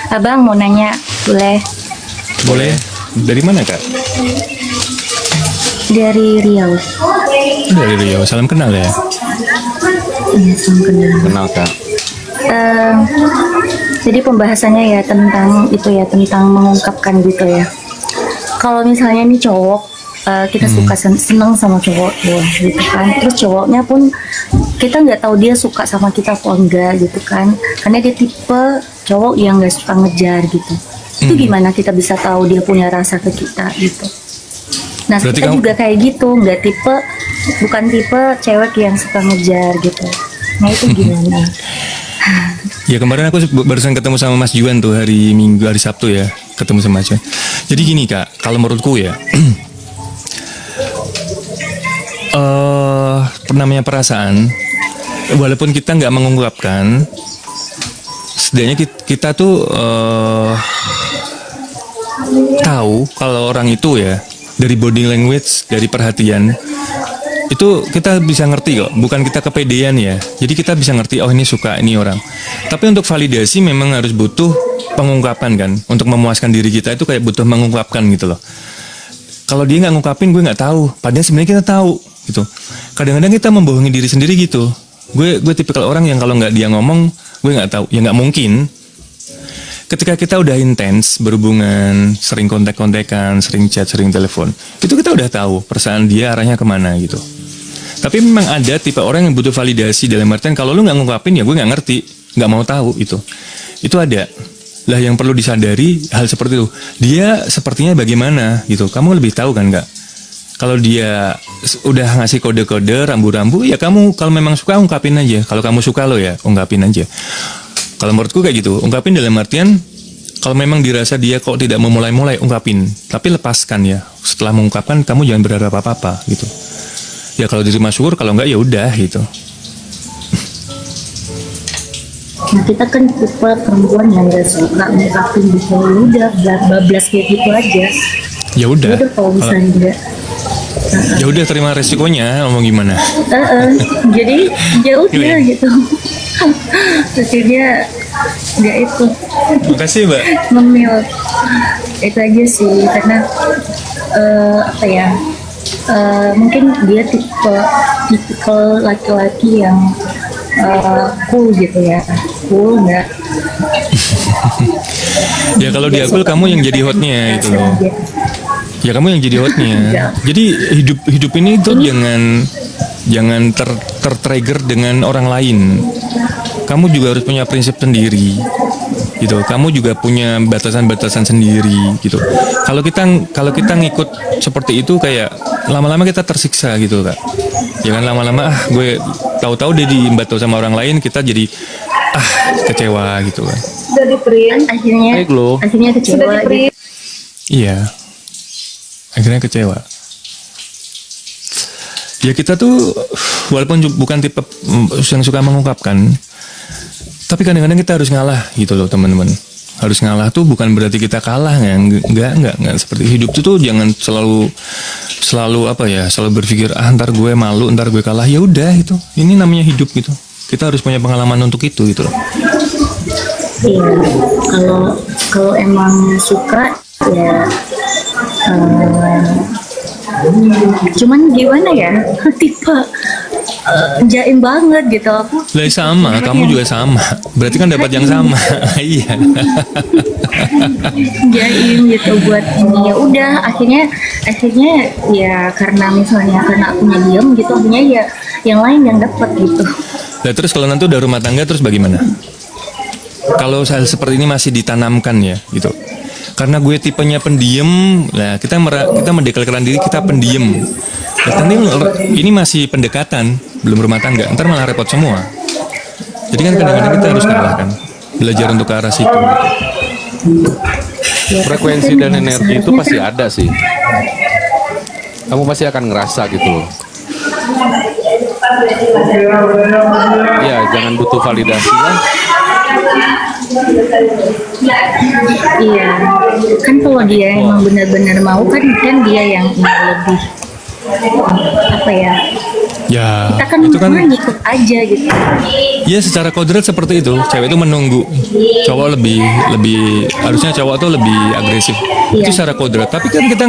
Abang mau nanya, boleh? Boleh. Dari mana Kak? Dari Riau. Dari Riau. Salam kenal ya. Iya, salam kenal. Kenal Kak. Jadi pembahasannya ya tentang itu ya, tentang mengungkapkan gitu ya. Kalau misalnya nih cowok, kita suka seneng sama cowok ya, gitu kan. Terus cowoknya pun kita nggak tahu dia suka sama kita atau enggak gitu kan. Karena dia tipe cowok yang nggak suka ngejar gitu. Itu gimana kita bisa tahu dia punya rasa ke kita gitu? Nah, Berarti kita kamu juga kayak gitu, bukan tipe cewek yang suka ngejar gitu. Nah itu gimana? Ya kemarin aku barusan ketemu sama Mas Juan tuh hari Sabtu ya, ketemu sama Mas Juan. Jadi gini Kak, kalau menurutku ya, namanya perasaan, walaupun kita nggak mengungkapkan, setidaknya kita tuh tahu kalau orang itu ya, dari body language, dari perhatian, itu kita bisa ngerti kok. Bukan kita kepedean ya. Jadi kita bisa ngerti, oh ini suka ini orang. Tapi untuk validasi memang harus butuh pengungkapan kan. Untuk memuaskan diri kita itu kayak butuh mengungkapkan gitu loh. Kalau dia nggak ngungkapin, gue nggak tahu. Padahal sebenarnya kita tahu gitu. Kadang-kadang kita membohongi diri sendiri gitu. Gue tipikal orang yang kalau nggak dia ngomong, gue nggak tahu. Ya nggak mungkin. Ketika kita udah intens berhubungan, sering kontak-kontakan, sering chat, sering telepon, itu kita udah tahu perasaan dia arahnya kemana gitu. Tapi memang ada tipe orang yang butuh validasi, dalam artian kalau lu nggak ngungkapin ya gue nggak ngerti, nggak mau tahu itu. Itu ada. Lah yang perlu disadari hal seperti itu. Dia sepertinya bagaimana gitu. Kamu lebih tahu kan nggak? Kalau dia udah ngasih kode-kode, rambu-rambu, ya kamu kalau memang suka ungkapin aja. Kalau kamu suka lo ya ungkapin aja. Kalau menurutku kayak gitu, ungkapin dalam artian kalau memang dirasa dia kok tidak mau mulai-mulai, ungkapin. Tapi lepaskan ya. Setelah mengungkapkan, kamu jangan berharap apa-apa gitu. Ya kalau diterima syukur, kalau enggak ya udah gitu. Nah kita kan tipe perempuan yang nggak suka ngungkapin gitu, udah bablas kayak gitu aja. Ya udah. Udah kalau misalnya ya udah terima resikonya, mau gimana? Jadi ya udah gitu. Akhirnya nggak itu. Makasih Mbak. Ngemil itu aja sih, karena apa ya? Mungkin dia tipikal laki-laki yang cool gitu ya, cool nggak? Ya kalau dia cool, kamu yang jadi hotnya gitu loh. Ya kamu yang jadi hotnya. Jadi hidup ini tuh jangan tertrigger dengan orang lain. Kamu juga harus punya prinsip sendiri gitu. Kamu juga punya batasan-batasan sendiri gitu. Kalau kita ngikut seperti itu, kayak lama-lama kita tersiksa gitu Kak. Jangan lama-lama gue tahu-tahu dia diimbat sama orang lain, kita jadi kecewa gitu kan. Sudah di-print akhirnya kecewa. Sudah di-print. Iya. Akhirnya kecewa. Ya kita tuh walaupun bukan tipe yang suka mengungkapkan, tapi kadang-kadang kita harus ngalah gitu loh teman-teman. Harus ngalah tuh bukan berarti kita kalah ya. Enggak seperti hidup itu tuh jangan selalu apa ya, selalu berpikir ntar gue malu, ntar gue kalah. Ya udah itu. Ini namanya hidup gitu. Kita harus punya pengalaman untuk itu gitu loh. Iya, kalau emang suka ya cuman gimana ya, tipe jaim banget gitu aku. Lah sama, kamu juga sama. Berarti kan dapat yang sama. Iya. Jaim gitu buat ini, ya udah akhirnya ya karena akunya diem gitu, akhirnya ya yang lain yang dapat gitu. Nah terus kalau nanti udah rumah tangga terus bagaimana? Kalau hal seperti ini masih ditanamkan ya gitu. Karena gue tipenya pendiam, nah kita mendeklarasikan diri kita pendiam. Nah, ini masih pendekatan, belum rumah tangga. Ntar malah repot semua. Jadi kan kadang-kadang kita harus ngalah kan, belajar untuk ke arah situ. Frekuensi dan energi itu pasti ada sih. Kamu pasti akan ngerasa gitu loh. Ya jangan butuh validasi lah. Iya, kan kalau dia emang benar-benar mau kan dia yang lebih apa ya? Ya, Kita kan, itu kan ngikut aja gitu. ya secara kodrat seperti itu. Cewek itu menunggu. Cowok lebih harusnya cowok tuh lebih agresif. Itu secara kodrat. Tapi kan kita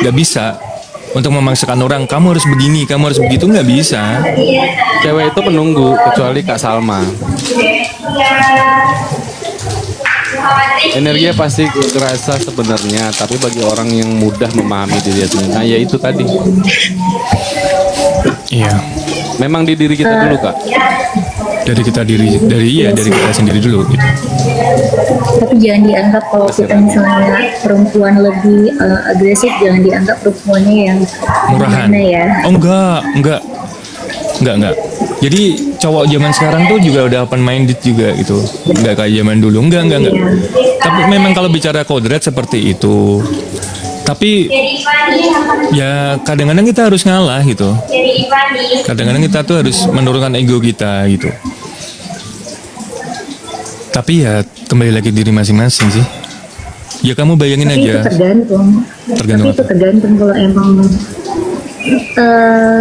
nggak bisa untuk memaksakan orang kamu harus begini, kamu harus begitu, nggak bisa. Cewek itu menunggu kecuali Kak Salma. Energinya pasti kerasa sebenarnya, tapi bagi orang yang mudah memahami diri sendiri, nah ya itu tadi. Iya. Memang di diri kita dulu, Kak. Dari kita dari kita sendiri dulu. Gitu. Tapi jangan dianggap kalau kita misalnya perempuan lebih agresif, jangan dianggap perempuannya yang Murahan. gimana ya. Oh enggak. Jadi cowok zaman sekarang tuh juga udah open minded juga gitu. Enggak kayak zaman dulu. Enggak. Tapi memang kalau bicara kodrat seperti itu. Tapi ya kadang-kadang kita harus ngalah gitu. Kadang-kadang kita tuh harus menurunkan ego kita gitu. Tapi ya kembali lagi diri masing-masing sih. Ya kamu bayangin Tapi aja. itu tergantung. Tergantung Tapi itu apa? tergantung kalau emang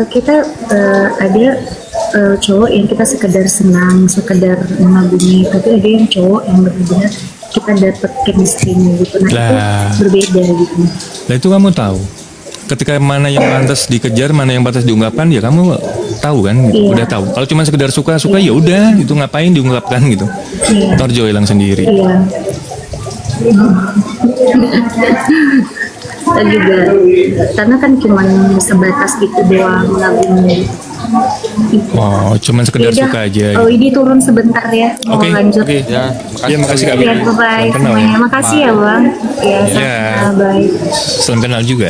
kita ada cowok yang kita sekedar senang, sekedar mengagumi, tapi ada yang cowok yang benar-benar kita dapat chemistry-nya gitu. Nah itu berbeda gitu. Nah itu kamu tahu. Ketika mana yang pantas dikejar, mana yang pantas diungkapkan, ya kamu tahu kan, gitu. Iya. Udah tahu. Kalau cuma sekedar suka ya udah, itu ngapain diungkapkan gitu. Iya. Torjo hilang sendiri. Iya. Kita juga karena kan cuma sebatas itu doang mengagumi. Wow, cuma sekedar Yaudah, suka aja. Oh, ini turun sebentar ya. Mau Oke, lanjut. oke. Ya, Ya, makasih Kak Ya, Billy. bye-bye Salam kenal semuanya. ya. Makasih ya, Bang. Ya, Ya. bye. Salam kenal juga.